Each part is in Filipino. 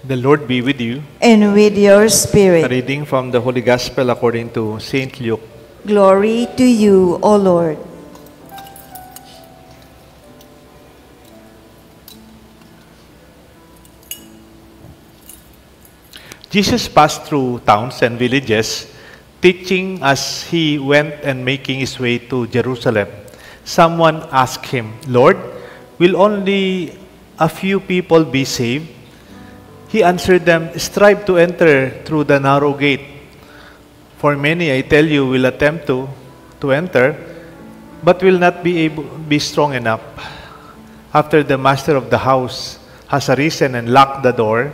The Lord be with you. And with your A spirit. reading from the Holy Gospel according to Saint Luke. Glory to you, O Lord. Jesus passed through towns and villages, teaching as he went and making his way to Jerusalem. Someone asked him, "Lord, will only a few people be saved?" He answered them, "Strive to enter through the narrow gate. For many, I tell you, will attempt to enter, but will not be strong enough. After the master of the house has arisen and locked the door,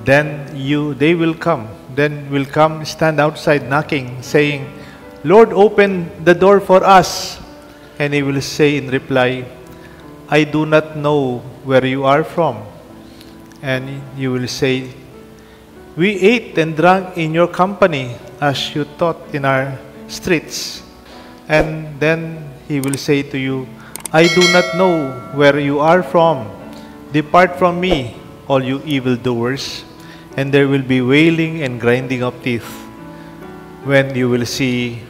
then they will come. Then will come, stand outside knocking, saying, 'Lord, open the door for us.' And he will say in reply, 'I do not know where you are from.' And you will say, 'We ate and drank in your company as you taught in our streets.' And then he will say to you, 'I do not know where you are from. Depart from me, all you evildoers.' And there will be wailing and grinding of teeth when you will see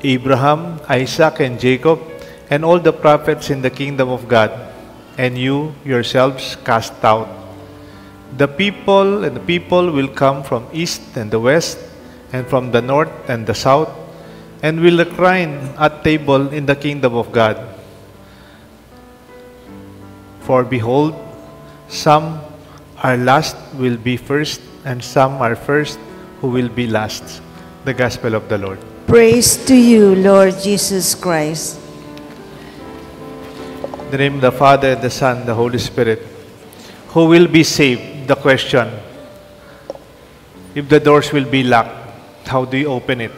Abraham, Isaac, and Jacob, and all the prophets in the kingdom of God, and you yourselves cast out. The people will come from east and the west, and from the north and the south, and will recline at table in the kingdom of God. For behold, some are last will be first, and some are first who will be last." The Gospel of the Lord. Praise to you, Lord Jesus Christ. In the name of the Father, the Son, the Holy Spirit. Who will be saved? The question. If the doors will be locked, how do you open it?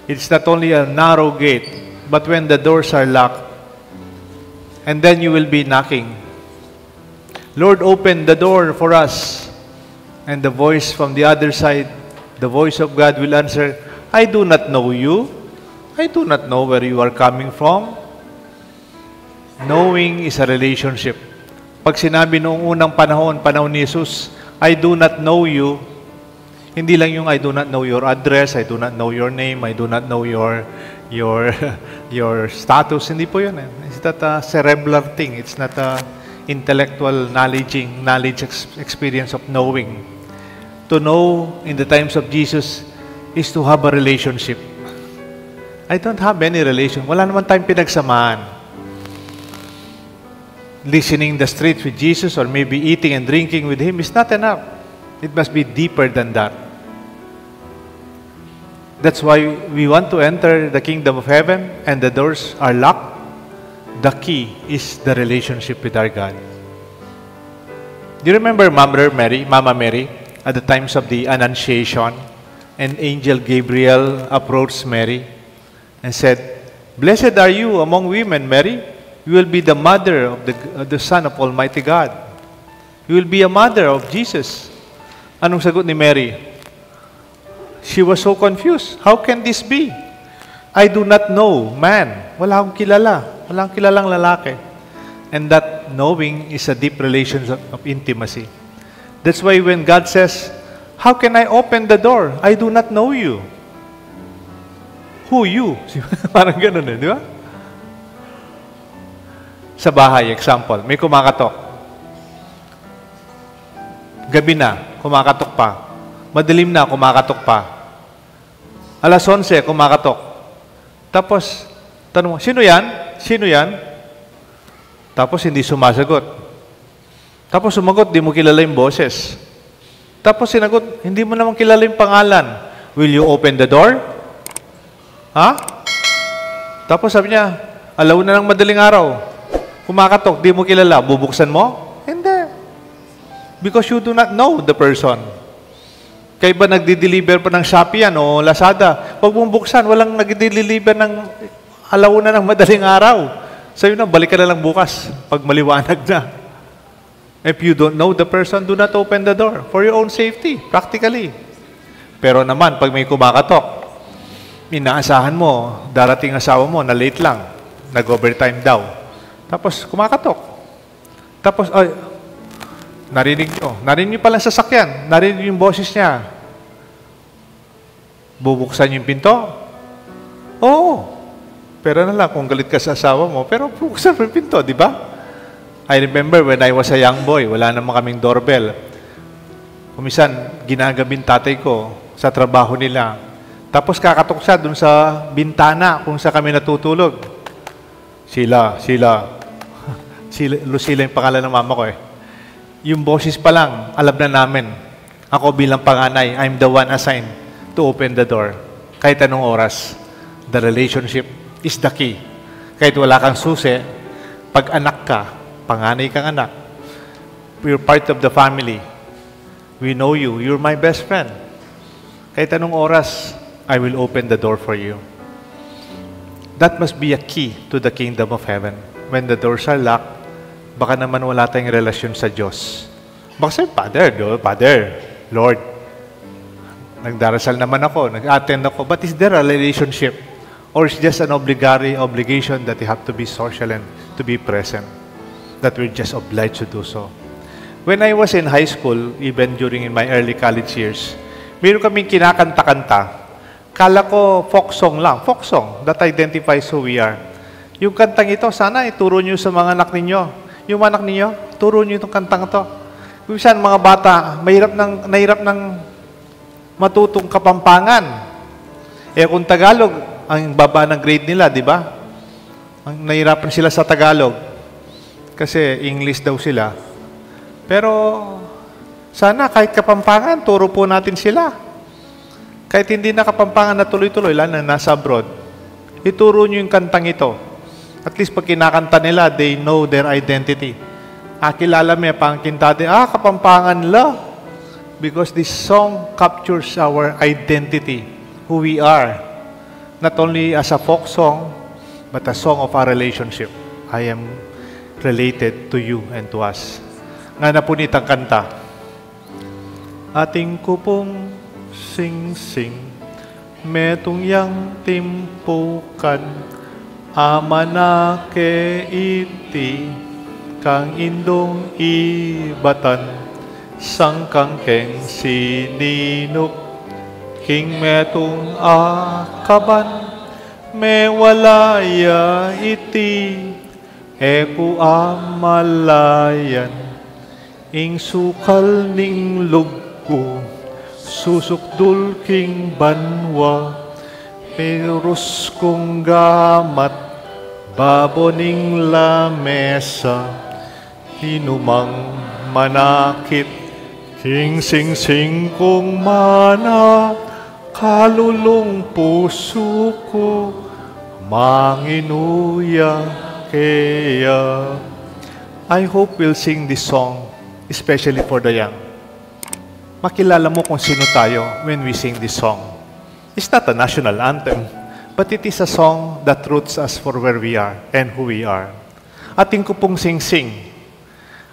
It's not only a narrow gate, but when the doors are locked, and then you will be knocking, "Lord, open the door for us." And the voice from the other side, the voice of God will answer, "I do not know you. I do not know where you are coming from." Knowing is a relationship. Pag sinabi noong unang panahon ni Jesus, "I do not know you," hindi lang yung I do not know your address, I do not know your name, I do not know your status. Hindi po yun. It's not a cerebral thing. It's not a intellectual knowledge experience of knowing. To know in the times of Jesus is to have a relationship. I don't have any relation. Wala naman tayong pinagsamaan. Listening the streets with Jesus or maybe eating and drinking with Him is not enough. It must be deeper than that. That's why we want to enter the kingdom of heaven and the doors are locked. The key is the relationship with our God. Do you remember Mama Mary, at the times of the Annunciation, and Angel Gabriel approached Mary and said, "Blessed are you among women, Mary. You will be the mother of the Son of Almighty God. You will be a mother of Jesus." Anong sagot ni Mary? She was so confused. How can this be? I do not know man. Wala akong kilala. Walang kilalang lalaki. And that knowing is a deep relation of intimacy. That's why when God says, "How can I open the door? I do not know you." Who you? Parang ganun di ba? Sa bahay, example, may kumakatok. Gabi na, kumakatok pa. Madilim na, kumakatok pa. 11:00, kumakatok. Tapos, tanong mo, "Sino yan? Sino yan?" Tapos hindi sumasagot. Tapos sumagot, di mo kilala yung boses. Tapos sinagot, hindi mo naman kilala yung pangalan. "Will you open the door?" Ha? Tapos sabi niya, "Alauna ng madaling araw. Kumakatok, di mo kilala. Bubuksan mo?" Hindi. Because you do not know the person. Kaya ba nagdi-deliver pa ng Shopee yan o Lazada? Pag mong buksan, walang nagdi-deliver ng alauna ng madaling araw. Sa'yo na, balik ka na lang bukas pag maliwanag na. If you don't know the person, do not open the door for your own safety, practically. Pero naman, pag may kumakatok, inaasahan mo, darating asawa mo, na late lang, nag-overtime daw. Tapos kumakatok. Tapos, ay, Narinig nyo palang sasakyan, narinig yung boses niya. Bubuksan yung pinto? Oo. Pero na lang, kung galit ka sa asawa mo, pero bubuksan yung pinto, di ba? I remember when I was a young boy, wala naman kaming doorbell. Kumisan, ginagabing tatay ko sa trabaho nila. Tapos kakatok siya dun sa bintana kung saan kami natutulog. Sila yung pangalan ng mama ko eh. Yung boses pa lang, alam na namin. Ako bilang panganay, I'm the one assigned to open the door. Kahit anong oras. The relationship is the key. Kahit wala kang susi, pag anak ka, panganay kang anak, you're part of the family. We know you. You're my best friend. Kahit anong oras, I will open the door for you. That must be a key to the kingdom of heaven. When the doors are locked, baka naman wala tayong relasyon sa Diyos. Baka sabi, Father, Lord, nagdarasal naman ako, nag-attend ako, but is there a relationship? Or is just an obligation that you have to be social and to be present? That we're just obliged to do so. When I was in high school, even during in my early college years, meron kaming kinakanta-kanta. Kala ko folk song lang, folk song that identifies who we are. Yung kantang ito, sana ituro nyo sa mga anak ninyo. Yung anak ninyo, turo nyo itong kantang ito. Minsan, mga bata, nahirap ng matutong Kapampangan. Kung Tagalog, ang baba ng grade nila, di ba? Nahirapan sila sa Tagalog. Kasi English daw sila. Pero, sana kahit Kapampangan, turo po natin sila. Kahit hindi na Kapampangan na tuloy-tuloy, lalo na nasa abroad, ituro nyo yung kantang ito. At least pag kinakanta nila, they know their identity. Kilala mo yung pangkinta din, Kapampangan la. Because this song captures our identity, who we are. Not only as a folk song, but a song of our relationship. I am related to you and to us. Nga napunitang kanta. Ating kupong sing-sing, metong yang timpukan, amanake iti, kang indong ibatan, sangkangkeng sininuk, king metong akaban, me walaya iti, eku amalayan, ing sukal ning lugko, susukdul king banwa, perus kong gamat, baboning lamesa, hinumang manakit, king sing-sing kong mana, kalulong puso ko, manginuya kaya. I hope we'll sing this song, especially for the young. Makilala mo kung sino tayo when we sing this song. It's not a national anthem, but it is a song that roots us for where we are and who we are. Ating kupong sing-sing.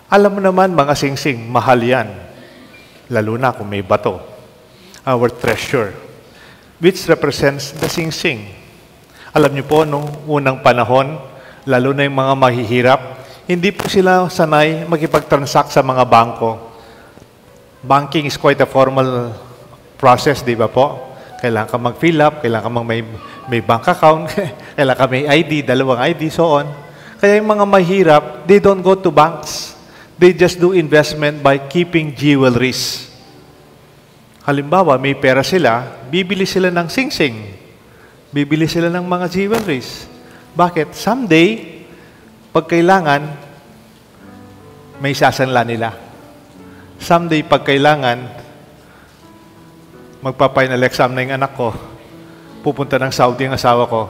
Alam mo naman, mga sing-sing, mahal yan. Lalo na kung may bato. Our treasure, which represents the sing-sing. Alam niyo po, nung unang panahon, lalo na yung mga mahihirap, hindi po sila sanay makipag-transact sa mga bangko. Banking is quite a formal process, di ba po? Kailangan ka mag-fill up, kailangan ka may bank account, kailangan ka may ID, dalawang ID, so on. Kaya yung mga mahirap, they don't go to banks. They just do investment by keeping jewelries. Halimbawa, may pera sila, bibili sila ng sing-sing. Bibili sila ng mga jewelries. Bakit? Someday, pag kailangan, may sasanla nila. Someday, pag kailangan, magpa-final exam na yung anak ko, pupunta ng Saudi ang asawa ko,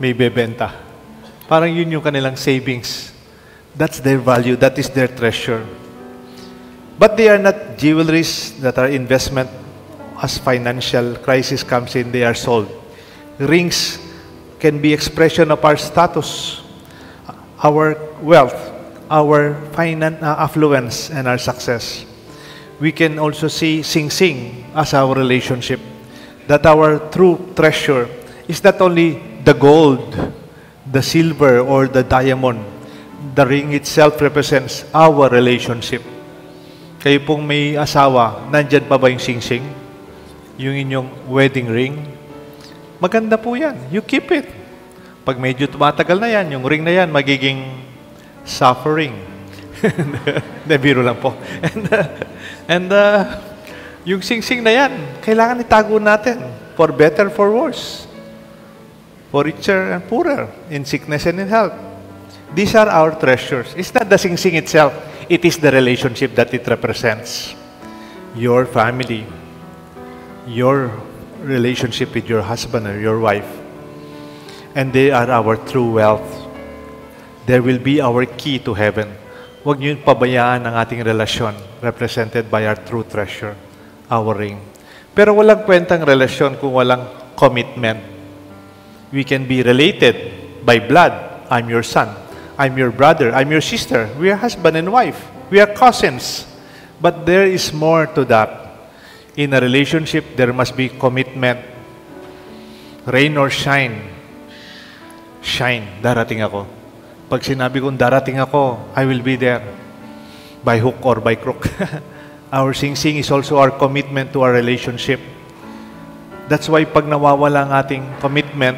may bebenta. Parang yun yung kanilang savings. That's their value. That is their treasure. But they are not jewelries that are investment. As financial crisis comes in, they are sold. Rings can be expression of our status, our wealth, our affluence, and our success. We can also see sing-sing as our relationship. That our true treasure is not only the gold, the silver, or the diamond. The ring itself represents our relationship. Kayo pong may asawa, nandyan pa ba yung singsing? Yung inyong wedding ring? Maganda po yan. You keep it. Pag medyo tumatagal na yan, yung ring na yan, magiging suffering. Biro lang po. And yung singsing na yan, kailangan itago natin. For better, for worse. For richer and poorer. In sickness and in health. These are our treasures. It's not the singsing itself. It is the relationship that it represents. Your family. Your relationship with your husband or your wife. And they are our true wealth. There will be our key to heaven. Huwag niyo pabayaan ang ating relasyon represented by our true treasure, our ring. Pero walang kwentang relasyon kung walang commitment. We can be related by blood. I'm your son. I'm your brother. I'm your sister. We are husband and wife. We are cousins. But there is more to that. In a relationship, there must be commitment. Rain or shine. Shine. Darating ako. Pag sinabi kong darating ako, I will be there. By hook or by crook. Our sing-sing is also our commitment to our relationship. That's why pag nawawala ang ating commitment,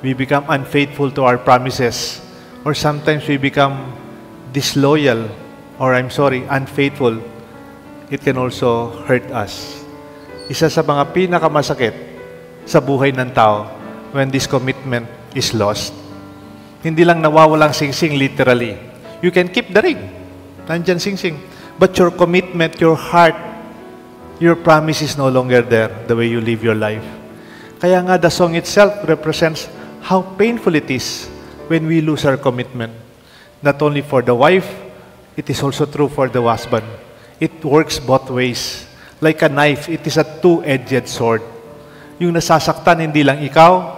we become unfaithful to our promises. Or sometimes we become disloyal, or unfaithful. It can also hurt us. Isa sa mga pinakamasakit sa buhay ng tao when this commitment is lost. Hindi lang nawawalang singsing literally. You can keep the ring. Nandyan singsing. But your commitment, your heart, your promise is no longer there the way you live your life. Kaya nga the song itself represents how painful it is when we lose our commitment. Not only for the wife, it is also true for the husband. It works both ways. Like a knife, it is a two-edged sword. Yung nasasaktan, hindi lang ikaw,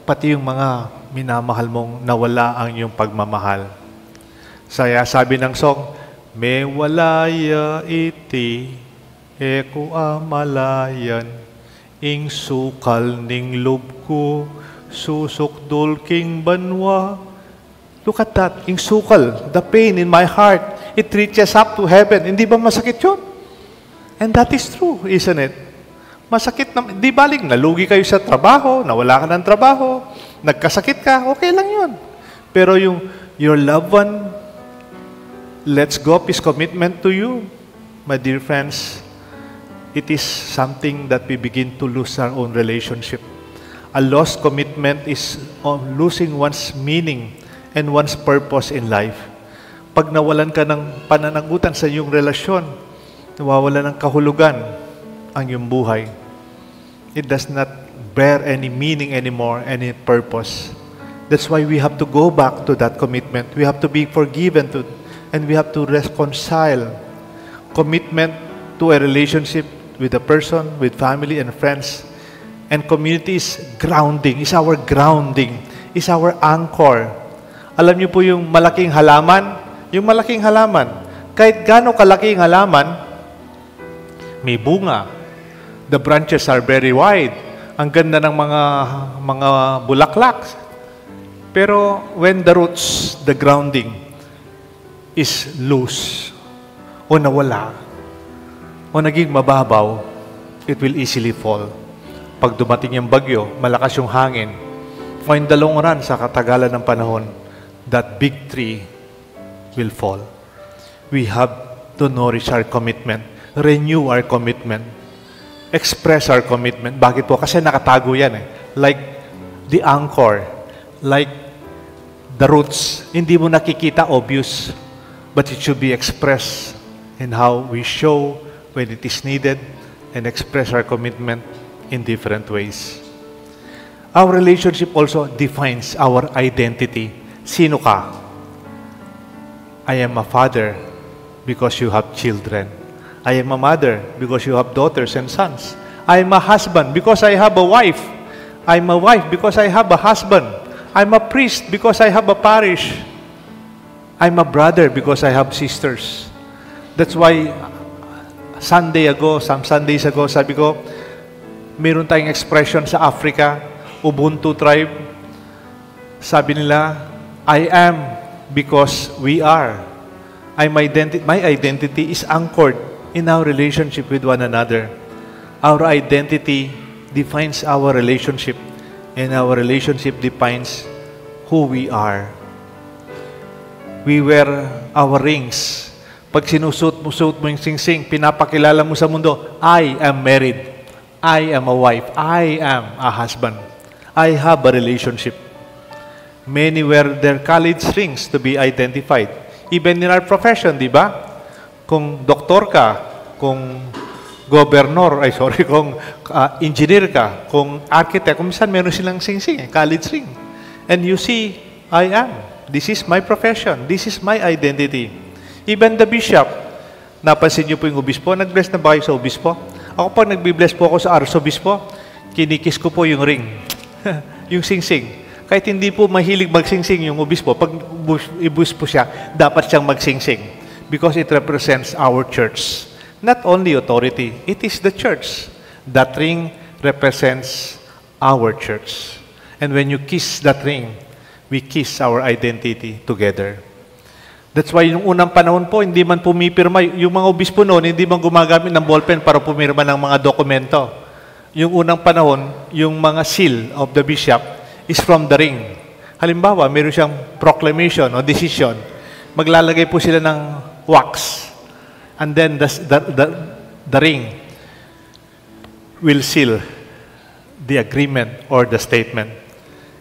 pati yung mga minamahal mong nawala ang iyong pagmamahal. Saya sabi ng song, me walaya iti, eko amalayan, ing sukal ning lubko, susukdol king banwa. Look at that, ing sukal, the pain in my heart, it reaches up to heaven. Hindi ba masakit yun? And that is true, isn't it? Masakit na, di baling, nalugi kayo sa trabaho, nawala ka ng trabaho, nagkasakit ka, okay lang yun. Pero your loved one lets go of his commitment to you, my dear friends, it is something that we begin to lose our own relationship. A lost commitment is losing one's meaning and one's purpose in life. Pag nawalan ka ng pananagutan sa iyong relasyon, nawawalan ng kahulugan ang iyong buhay. It does not bear any meaning anymore, any purpose. That's why we have to go back to that commitment. We have to be forgiven and we have to reconcile. Commitment to a relationship with a person, with family and friends. And community is grounding, is our grounding, is our anchor. Alam niyo po yung malaking halaman? Yung malaking halaman, kahit gaano kalaki yung halaman, may bunga. The branches are very wide. Ang ganda ng mga bulaklak. Pero when the roots, the grounding is loose, o nawala, o naging mababaw, it will easily fall. Pag dumating yung bagyo, malakas yung hangin, o in the long run, sa katagalan ng panahon, that big tree will fall. We have to nourish our commitment, renew our commitment, express our commitment. Bakit po? Kasi nakatago yan eh. Like the anchor, like the roots. Hindi mo nakikita, obvious, but it should be expressed in how we show when it is needed and express our commitment in different ways. Our relationship also defines our identity. Sino ka? I am a father because you have children. I am a mother because you have daughters and sons. I am a husband because I have a wife. I am a wife because I have a husband. I'm a priest because I have a parish. I'm a brother because I have sisters. That's why some Sundays ago, sabi ko, meron tayong expression sa Africa, Ubuntu tribe. Sabi nila, I am because we are. My identity is anchored in our relationship with one another. Our identity defines our relationship, and our relationship defines who we are. We wear our rings. Pag suot mo yung singsing, pinapakilala mo sa mundo, I am married. I am a wife. I am a husband. I have a relationship. Many wear their college rings to be identified. Even in our profession, di ba? Kung doktor ka, kung kung engineer ka, kung architect, kung minsan meron silang singsing, college ring. And you see, I am. This is my profession. This is my identity. Even the bishop, napansin niyo po yung obispo, nag-bless na ba kayo sa obispo? Ako pag nagbi-bless po ako sa arsobispo, kinikis ko po yung ring. Yung singsing. Kahit hindi po mahilig magsingsing yung obispo, pag ibus po siya, dapat siyang magsingsing. Because it represents our church. Not only authority, it is the church. That ring represents our church. And when you kiss that ring, we kiss our identity together. That's why yung unang panahon po, hindi man pumipirma. Yung mga obispo noon, hindi man gumagamit ng ballpen para pumirma ng mga dokumento. Yung unang panahon, yung mga seal of the bishop is from the ring. Halimbawa, meron siyang proclamation o decision. Maglalagay po sila ng wax. And then the ring will seal the agreement or the statement.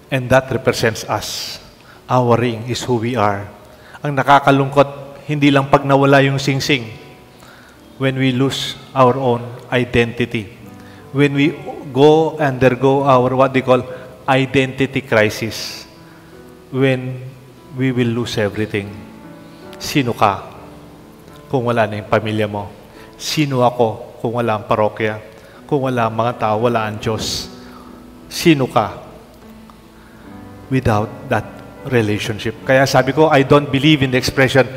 And that represents us. Our ring is who we are. Ang nakakalungkot, hindi lang pag nawala yung singsing. When we lose our own identity. When we undergo our what they call identity crisis. When we will lose everything. Sino ka kung wala na yung pamilya mo? Sino ako kung wala ang parokya? Kung wala ang mga tao, wala ang Diyos? Sino ka without that relationship? Kaya sabi ko, I don't believe in the expression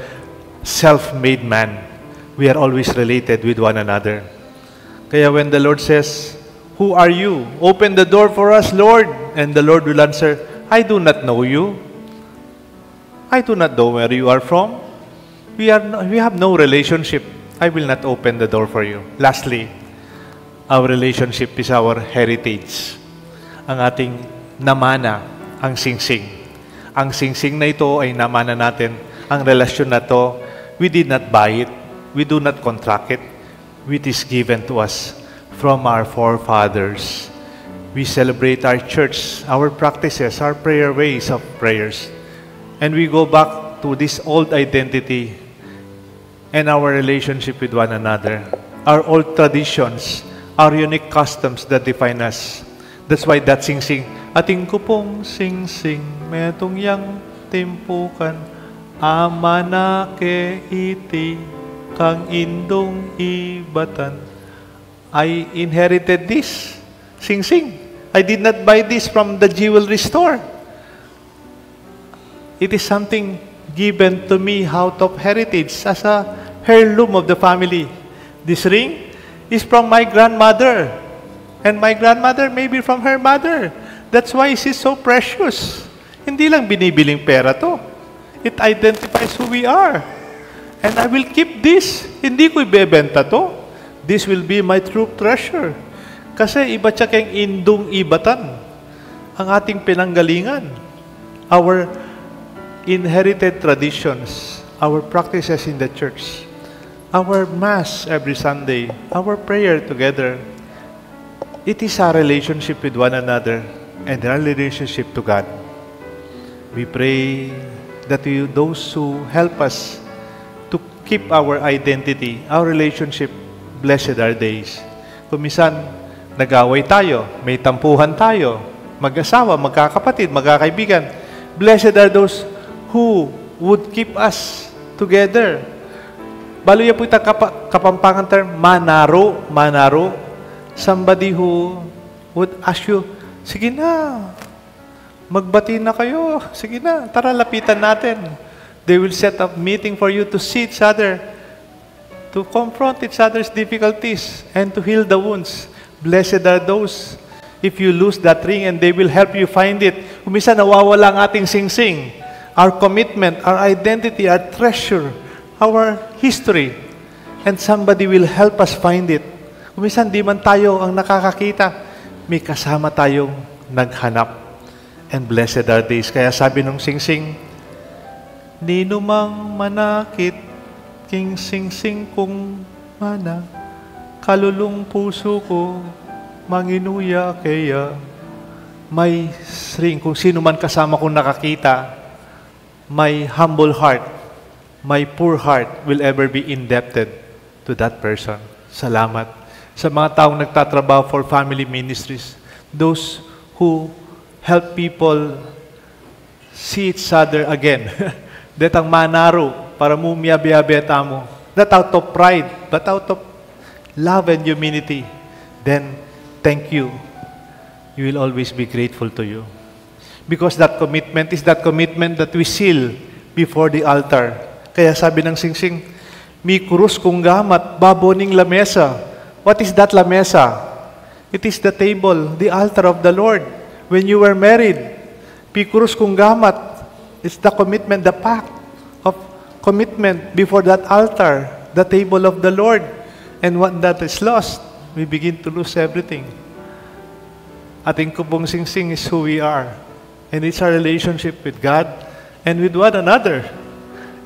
self-made man. We are always related with one another. Kaya when the Lord says, who are you? Open the door for us, Lord. And the Lord will answer, I do not know you. I do not know where you are from. We have no relationship. I will not open the door for you. Lastly, our relationship is our heritage. Ang ating namana, ang singsing. Ang singsing na ito ay namana natin. Ang relasyon na to, we did not buy it. We do not contract it. It is given to us from our forefathers. We celebrate our church, our practices, our prayer ways of prayers. And we go back to this old identity and our relationship with one another. Our old traditions, our unique customs that define us. That's why that singsing, ating kupong singsing, metong yang timpukan, amanake iti, kang indong ibatan. I inherited this singsing. I did not buy this from the jewelry store. It is something given to me out of heritage as a heirloom of the family. This ring is from my grandmother. And my grandmother may be from her mother. That's why she's so precious. Hindi lang binibiling pera to. It identifies who we are. And I will keep this. Hindi ko ibebenta to. This will be my true treasure. Kasi iba siya kayong indong ibatan. Ang ating pinanggalingan. Our inherited traditions. Our practices in the church. Our Mass every Sunday. Our prayer together. It is our relationship with one another and our relationship to God. We pray that those who help us to keep our identity, our relationship, blessed are days. Kung minsan, nag-away tayo, may tampuhan tayo, mag-asawa, magkakapatid, magkakaibigan, blessed are those who would keep us together. Balo yan po itang kapampangan term, manaro. Somebody who would ask you, sige na, magbati na kayo, sige na, tara lapitan natin. They will set up meeting for you to see each other, to confront each other's difficulties, and to heal the wounds. Blessed are those if you lose that ring and they will help you find it. Kung minsan nawawala ang ating singsing, our commitment, our identity, our treasure, our history. And somebody will help us find it. Kung minsan di man tayo ang nakakakita, may kasama tayong naghanap. And blessed are days. Kaya sabi nung singsing, "Nino mang manakit, king singsing kong mana, kalulong puso ko, manginuya kaya." May ring, kung sino man kasama kong nakakita, my humble heart, my poor heart will ever be indebted to that person. Salamat. Sa mga taong nagtatrabaho for family ministries, those who help people see each other again. Detang manaro para mumiyabi-abeta mo. Not out of pride, but out of love and humility. Then, thank you. You will always be grateful to you. Because that commitment is that commitment that we seal before the altar. Kaya sabi ng singsing, "Mi kurus kung gamat, baboning lamesa." What is that lamesa? It is the table, the altar of the Lord. When you were married, pikurus kung gamat, it's the commitment, the pact of commitment before that altar, the table of the Lord. And when that is lost, we begin to lose everything. Ating kubong singsing is who we are. And it's our relationship with God and with one another.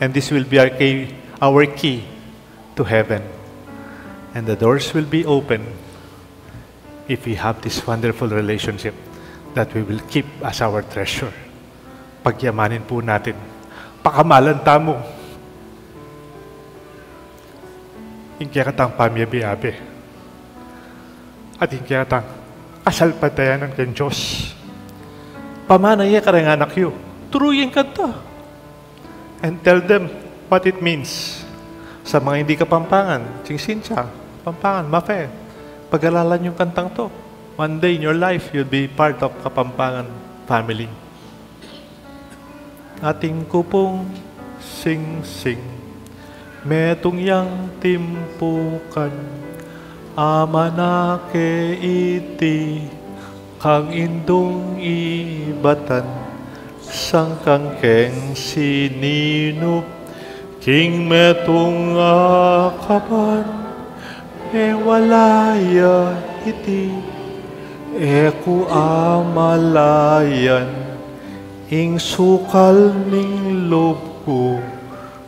And this will be our key to heaven. And the doors will be open if we have this wonderful relationship that we will keep as our treasure. Pagyamanin po natin. Pakamalan tamo. Ingkaya katang pamyabi-abi. At ingkaya katang kasalpatayanan kan Diyos. Pamanaya ka rin anak yu. Turuyin ka to. And tell them what it means. Sa mga hindi kapampangan, singsincha, pampangan, mafe. Pag-alalan yung kantang to. One day in your life, you'll be part of Kapampangan family. Ating kupong sing-sing, metong yang timpukan, amanake iti, kang indong ibatan, sangkang keng sininup, king metong akaban, walaya iti, eku amalayan, ing sukal ning lobko,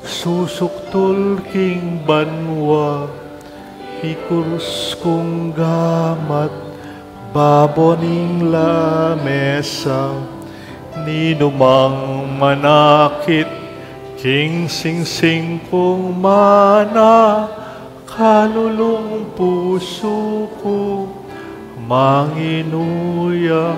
susuktul king banwa, ikurus kong gamat, baboning lamesa, ninumang manakit, king singsing kong mana, kalulong puso ko, manginuya